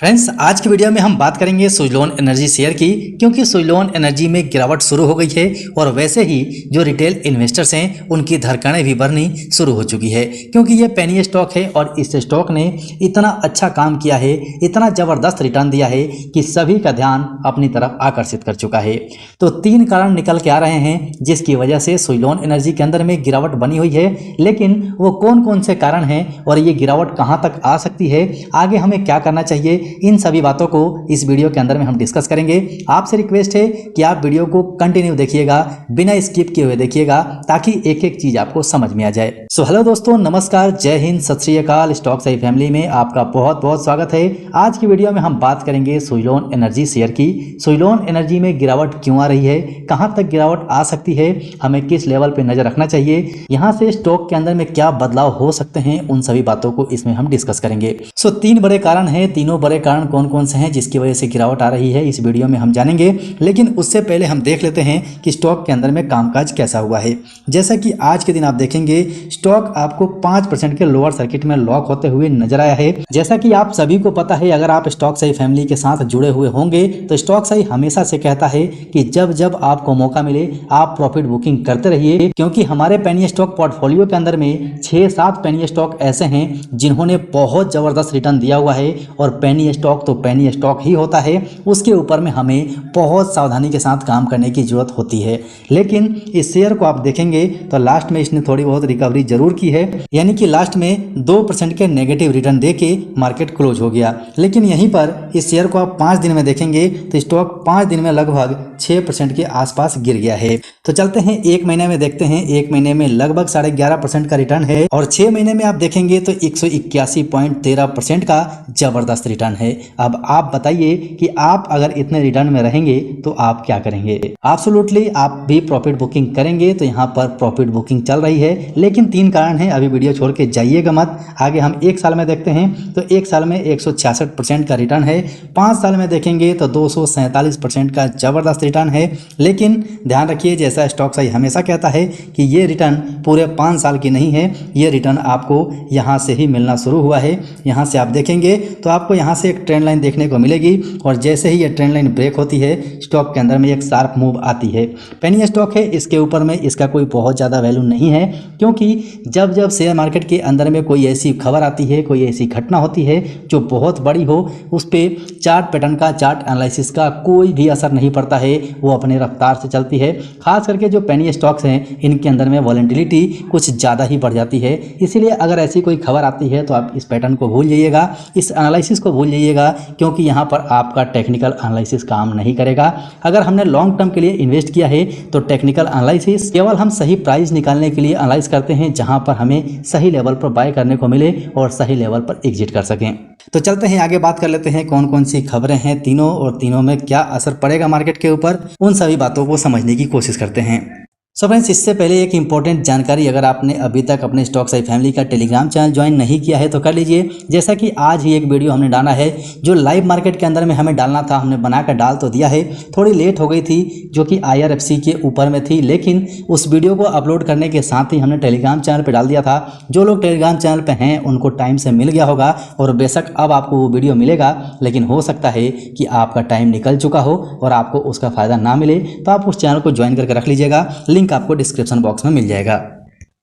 Friends, आज की video में हम बात करेंगे सुज़लोन एनर्जी शेयर की, क्योंकि सुज़लोन एनर्जी में गिरावट शुरू हो गई है और वैसे ही जो रिटेल इन्वेस्टर्स हैं उनकी धड़कनें भी बढ़नी शुरू हो चुकी है, क्योंकि ये पेनी स्टॉक है और इस स्टॉक ने इतना अच्छा काम किया है, इतना ज़बरदस्त रिटर्न दिया है कि सभी का ध्यान अपनी तरफ आकर्षित कर चुका है। तो 3 कारण निकल के आ रहे हैं जिसकी वजह से सुज़लोन एनर्जी के अंदर में गिरावट बनी हुई है, लेकिन वो कौन कौन से कारण हैं और ये गिरावट कहाँ तक आ सकती है, आगे हमें क्या करना चाहिए, इन सभी बातों को इस वीडियो के अंदर में हम डिस्कस करेंगे। आपसे रिक्वेस्ट है कि आप वीडियो को कंटिन्यू देखिएगा, बिना स्किप किए हुए देखिएगा, ताकि एक एक चीज आपको समझ में आ जाए। सो हेलो दोस्तों, नमस्कार, जय हिंद, सत श्री अकाल। स्टॉक सही फैमिली में आपका बहुत बहुत स्वागत है। आज की वीडियो में हम बात करेंगे सुज़लोन एनर्जी शेयर की। सुज़लोन एनर्जी में गिरावट क्यों आ रही है, कहां तक गिरावट आ सकती है, हमें किस लेवल पे नजर रखना चाहिए, यहां से स्टॉक के अंदर में क्या बदलाव हो सकते हैं, उन सभी बातों को इसमें हम डिस्कस करेंगे। सो 3 बड़े कारण हैं, तीनों बड़े कारण कौन कौन से हैं जिसकी वजह से गिरावट आ रही है, इस वीडियो में हम जानेंगे। लेकिन उससे पहले हम देख लेते हैं कि स्टॉक के अंदर में कामकाज कैसा हुआ है। जैसा कि आज के दिन आप देखेंगे, स्टॉक आपको 5% के लोअर सर्किट में लॉक होते हुए नजर आया है। जैसा कि आप सभी को पता है, अगर आप स्टॉक सही फैमिली के साथ जुड़े हुए होंगे तो स्टॉक सही हमेशा से कहता है कि जब जब आपको मौका मिले आप प्रॉफिट बुकिंग करते रहिए, क्योंकि हमारे पेनी स्टॉक पोर्टफोलियो के अंदर में 6-7 पेनी स्टॉक ऐसे हैं जिन्होंने बहुत जबरदस्त रिटर्न दिया हुआ है। और पेनी स्टॉक तो पेनी स्टॉक ही होता है, उसके ऊपर में हमें बहुत सावधानी के साथ काम करने की जरूरत होती है। लेकिन इस शेयर को आप देखेंगे तो लास्ट में इसने थोड़ी बहुत रिकवरी जरूर की है, यानी कि लास्ट में 2% के नेगेटिव रिटर्न देके मार्केट क्लोज हो गया। लेकिन यहीं पर इस शेयर को आप 5 दिन में देखेंगे तो स्टॉक 5 दिन में लगभग 6% के आसपास गिर गया है। तो चलते हैं 1 महीने में देखते हैं। 1 महीने में लगभग 11.5% का रिटर्न है और 6 महीने में आप देखेंगे तो 181.13% का जबरदस्त रिटर्न है। अब आप बताइए कि आप अगर इतने रिटर्न में रहेंगे तो आप क्या करेंगे। एब्सोल्युटली आप भी प्रॉफिट बुकिंग करेंगे। तो यहाँ पर प्रॉफिट बुकिंग चल रही है, लेकिन 3 कारण है, अभी वीडियो छोड़ के जाइएगा मत। आगे हम 1 साल में देखते हैं तो 1 साल में 166% का रिटर्न है। 5 साल में देखेंगे तो 247% का जबरदस्त रिटर्न है। लेकिन ध्यान रखिए, जैसा स्टॉक सही हमेशा कहता है कि ये रिटर्न पूरे 5 साल की नहीं है, ये रिटर्न आपको यहाँ से ही मिलना शुरू हुआ है। यहाँ से आप देखेंगे तो आपको यहाँ से एक ट्रेंड लाइन देखने को मिलेगी और जैसे ही ये ट्रेंड लाइन ब्रेक होती है, स्टॉक के अंदर में एक शार्प मूव आती है। पेनी स्टॉक है, इसके ऊपर में इसका कोई बहुत ज़्यादा वैल्यू नहीं है, क्योंकि जब जब शेयर मार्केट के अंदर में कोई ऐसी खबर आती है, कोई ऐसी घटना होती है जो बहुत बड़ी हो, उस पर चार्ट पैटर्न का, चार्ट एनालिसिस का कोई भी असर नहीं पड़ता है, वो अपने रफ्तार से चलती है। खास करके जो पेनी स्टॉक्स हैं इनके अंदर में वॉलेटिलिटी कुछ ज़्यादा ही बढ़ जाती है। इसीलिए अगर ऐसी कोई खबर आती है तो आप इस पैटर्न को भूल जाइएगा, इस एनालिसिस को भूल जाइएगा, क्योंकि यहाँ पर आपका टेक्निकल एनालिसिस काम नहीं करेगा। अगर हमने लॉन्ग टर्म के लिए इन्वेस्ट किया है तो टेक्निकल एनालिसिस केवल हम सही प्राइस निकालने के लिए एनालाइज करते हैं, जहां पर हमें सही लेवल पर बाय करने को मिले और सही लेवल पर एग्जिट कर सकें। तो चलते हैं आगे, बात कर लेते हैं कौन कौन सी खबरें हैं तीनों और तीनों में क्या असर पड़ेगा मार्केट के ऊपर, उन सभी बातों को समझने की कोशिश करते हैं। सो फ्रेंड्स, इससे पहले एक इंपॉर्टेंट जानकारी, अगर आपने अभी तक अपने स्टॉक सही फैमिली का टेलीग्राम चैनल ज्वाइन नहीं किया है तो कर लीजिए। जैसा कि आज ही एक वीडियो हमने डाला है जो लाइव मार्केट के अंदर में हमें डालना था, हमने बनाकर डाल तो दिया है, थोड़ी लेट हो गई थी जो कि IRFC के ऊपर में थी, लेकिन उस वीडियो को अपलोड करने के साथ ही हमने टेलीग्राम चैनल पर डाल दिया था। जो लोग टेलीग्राम चैनल पर हैं उनको टाइम से मिल गया होगा और बेशक अब आपको वो वीडियो मिलेगा, लेकिन हो सकता है कि आपका टाइम निकल चुका हो और आपको उसका फ़ायदा ना मिले, तो आप उस चैनल को ज्वाइन करके रख लीजिएगा, लिंक आपको डिस्क्रिप्शन बॉक्स में मिल जाएगा।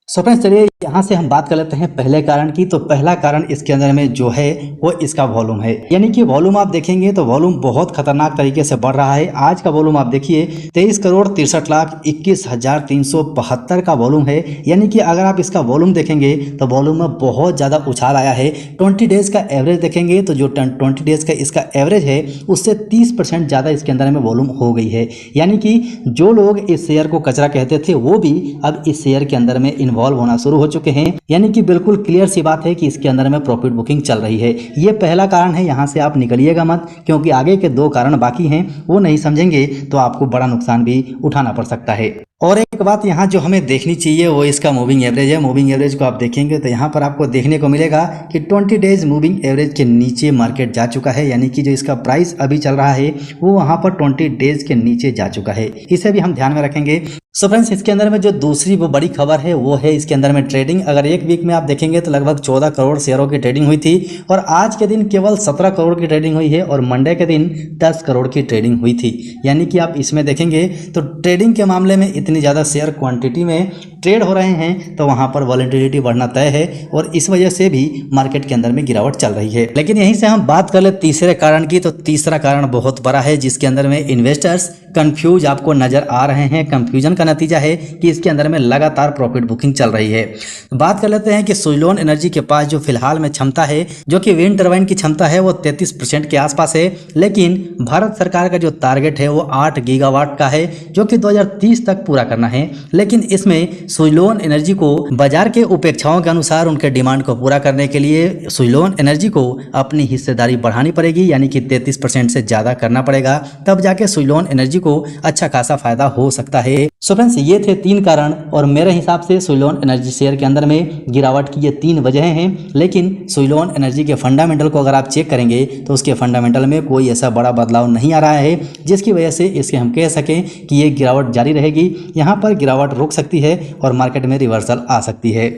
सो फ्रेंड्स, चलिए यहाँ से हम बात कर लेते हैं पहले कारण की। तो पहला कारण इसके अंदर में जो है वो इसका वॉल्यूम है, यानी कि वॉल्यूम आप देखेंगे तो वॉल्यूम बहुत खतरनाक तरीके से बढ़ रहा है। आज का वॉल्यूम आप देखिए 23,63,21,372 का वॉल्यूम है, यानी कि अगर आप इसका वॉल्यूम देखेंगे तो वॉल्यूम में बहुत ज़्यादा उछाल आया है। 20 डेज का एवरेज देखेंगे तो जो 20 डेज का इसका एवरेज है उससे 30% ज़्यादा इसके अंदर में वॉल्यूम हो गई है। यानी कि जो लोग इस शेयर को कचरा कहते थे वो भी अब इस शेयर के अंदर में इन्वॉल्व होना शुरू हो चुके हैं, यानी कि बिल्कुल क्लियर सी बात है कि इसके अंदर में प्रॉफिट बुकिंग चल रही है। ये पहला कारण है, यहाँ से आप निकलिएगा मत, क्योंकि आगे के 2 कारण बाकी हैं, वो नहीं समझेंगे तो आपको बड़ा नुकसान भी उठाना पड़ सकता है। और एक बात यहाँ जो हमें देखनी चाहिए वो इसका मूविंग एवरेज है। मूविंग एवरेज को आप देखेंगे तो यहाँ पर आपको देखने को मिलेगा कि 20 डेज मूविंग एवरेज के नीचे मार्केट जा चुका है, यानी कि जो इसका प्राइस अभी चल रहा है वो वहाँ पर 20 डेज के नीचे जा चुका है। इसे भी हम ध्यान में रखेंगे। सो फ्रेंड्स, इसके अंदर में जो दूसरी वो बड़ी खबर है वो है इसके अंदर में ट्रेडिंग। अगर एक वीक में आप देखेंगे तो लगभग 14 करोड़ शेयरों की ट्रेडिंग हुई थी और आज के दिन केवल 17 करोड़ की ट्रेडिंग हुई है और मंडे के दिन 10 करोड़ की ट्रेडिंग हुई थी। यानी कि आप इसमें देखेंगे तो ट्रेडिंग के मामले में इतनी ज़्यादा शेयर क्वांटिटी में ट्रेड हो रहे हैं तो वहाँ पर वॉलेटिलिटी बढ़ना तय है और इस वजह से भी मार्केट के अंदर में गिरावट चल रही है। लेकिन यहीं से हम बात कर ले तीसरे कारण की, तो तीसरा कारण बहुत बड़ा है जिसके अंदर में इन्वेस्टर्स कंफ्यूज आपको नजर आ रहे हैं। कंफ्यूजन का नतीजा है कि इसके अंदर में लगातार प्रॉफिट बुकिंग चल रही है। बात कर लेते हैं कि सुइलोन एनर्जी के पास जो फिलहाल में क्षमता है, जो कि विंड टर्बाइन की क्षमता है वो 33% के आसपास है, लेकिन भारत सरकार का जो टारगेट है वो 8 गीगावाट का है जो कि 2030 तक पूरा करना है। लेकिन इसमें सुइलोन एनर्जी को बाजार के उपेक्षाओं के अनुसार उनके डिमांड को पूरा करने के लिए सुइलोन एनर्जी को अपनी हिस्सेदारी बढ़ानी पड़ेगी, यानी कि 33% से ज्यादा करना पड़ेगा, तब जाके सुइलोन एनर्जी को अच्छा खासा फायदा हो सकता है। सो फ्रेंड्स, ये थे 3 कारण और मेरे हिसाब से सुइलोन एनर्जी शेयर के अंदर में गिरावट की ये 3 वजहें हैं। लेकिन सुइलोन एनर्जी के फंडामेंटल को अगर आप चेक करेंगे तो उसके फंडामेंटल में कोई ऐसा बड़ा बदलाव नहीं आ रहा है जिसकी वजह से इसके हम कह सकें कि ये गिरावट जारी रहेगी। यहाँ पर गिरावट रुक सकती है और मार्केट में रिवर्सल आ सकती है।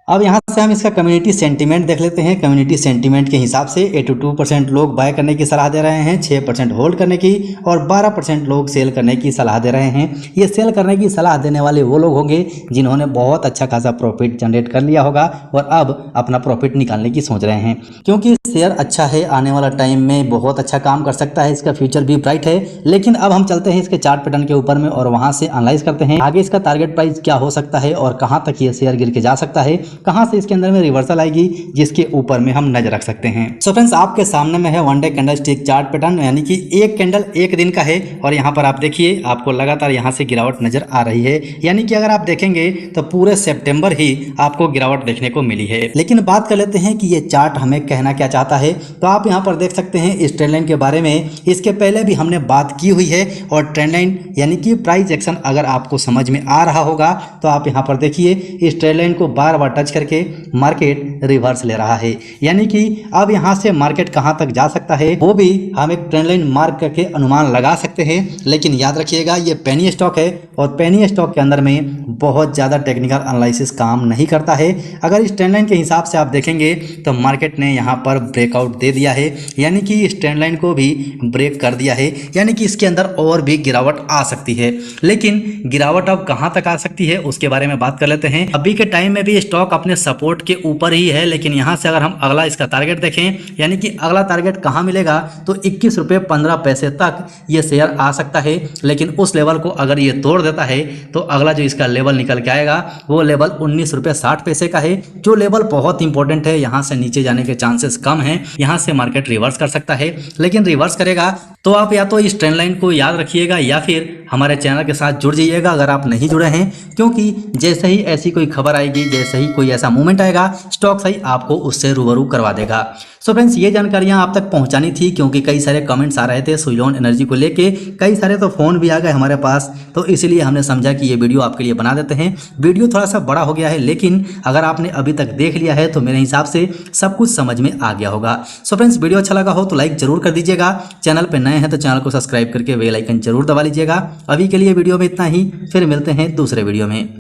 अब यहाँ से हम इसका कम्युनिटी सेंटीमेंट देख लेते हैं। कम्युनिटी सेंटीमेंट के हिसाब से 82% लोग बाय करने की सलाह दे रहे हैं, 6% होल्ड करने की और 12% लोग सेल करने की सलाह दे रहे हैं। ये सेल करने की सलाह देने वाले वो लोग होंगे जिन्होंने बहुत अच्छा खासा प्रॉफिट जनरेट कर लिया होगा और अब अपना प्रॉफिट निकालने की सोच रहे हैं, क्योंकि शेयर अच्छा है, आने वाला टाइम में बहुत अच्छा काम कर सकता है, इसका फ्यूचर भी ब्राइट है। लेकिन अब हम चलते हैं इसके चार्ट पैटर्न के ऊपर में और वहां से एनालाइज करते हैं आगे इसका टारगेट प्राइस क्या हो सकता है और कहां तक ये शेयर गिर के जा सकता है, कहां से इसके अंदर में रिवर्सल आएगी जिसके ऊपर में हम नजर रख सकते हैं। सो फ्रेंड्स, आपके सामने में है one day candlestick chart pattern, यानी कि एक कैंडल एक दिन का है और यहाँ पर आप देखिए आपको लगातार यहाँ से गिरावट नजर आ रही है। यानी कि अगर आप देखेंगे तो पूरे सितंबर ही आपको गिरावट देखने को मिली है। लेकिन बात कर लेते हैं कि ये चार्ट हमें कहना क्या चाहता है। तो आप यहाँ पर देख सकते हैं इस ट्रेंड लाइन के बारे में इसके पहले भी हमने बात की हुई है और ट्रेंड लाइन यानी कि प्राइस एक्शन अगर आपको समझ में आ रहा होगा तो आप यहाँ पर देखिए इस ट्रेंड लाइन को बार बार टच करके मार्केट रिवर्स ले रहा है। यानी कि अब यहां से मार्केट कहां तक जा सकता है वो भी हम एक ट्रेंड लाइन मार्क करके अनुमान लगा सकते हैं। लेकिन याद रखिएगा ये पेनी स्टॉक है और पेनी स्टॉक के अंदर में बहुत ज़्यादा टेक्निकल एनालिसिस काम नहीं करता है। अगर इस ट्रेंड लाइन के हिसाब से आप देखेंगे तो मार्केट ने यहाँ पर ब्रेकआउट दे दिया है, यानी कि इस ट्रेंड लाइन को भी ब्रेक कर दिया है, यानी कि इसके अंदर और भी गिरावट आ सकती है। लेकिन गिरावट अब कहां तक आ सकती है उसके बारे में बात कर लेते हैं। अभी के टाइम में भी स्टॉक अपने सपोर्ट के ऊपर ही है, लेकिन यहां से अगर हम अगला इसका टारगेट देखें, यानी कि अगला टारगेट कहां मिलेगा तो 21 रुपये 15 पैसे तक ये शेयर आ सकता है। लेकिन उस लेवल को अगर ये तोड़ देता है तो अगला जो इसका लेवल निकल के आएगा वो लेवल 19 रुपये 60 पैसे का है, जो लेवल बहुत इंपॉर्टेंट है। यहां से नीचे जाने के चांसेस कम है, यहां से मार्केट रिवर्स कर सकता है। लेकिन रिवर्स करेगा तो आप या तो इस ट्रेंड लाइन को याद रखिएगा या फिर हमारे चैनल के साथ जुड़ जाइएगा अगर आप नहीं जुड़े हैं, क्योंकि जैसे ही ऐसी कोई खबर आएगी, जैसे ही कोई ऐसा मूवमेंट आएगा, स्टॉक सही आपको उससे रूबरू करवा देगा। सो फ्रेंड्स, ये जानकारियां आप तक पहुंचानी थी क्योंकि कई सारे कमेंट्स आ रहे थे सुइलोन एनर्जी को लेके, कई सारे तो फोन भी आ गए हमारे पास, तो इसलिए हमने समझा कि ये वीडियो आपके लिए बना देते हैं। वीडियो थोड़ा सा बड़ा हो गया है, लेकिन अगर आपने अभी तक देख लिया है तो मेरे हिसाब से सब कुछ समझ में आ गया होगा। सो फ्रेंड्स, वीडियो अच्छा लगा हो तो लाइक जरूर कर दीजिएगा, चैनल पर नए हैं तो चैनल को सब्सक्राइब करके बेल आइकन जरूर दबा लीजिएगा। अभी के लिए वीडियो में इतना ही, फिर मिलते हैं दूसरे वीडियो में।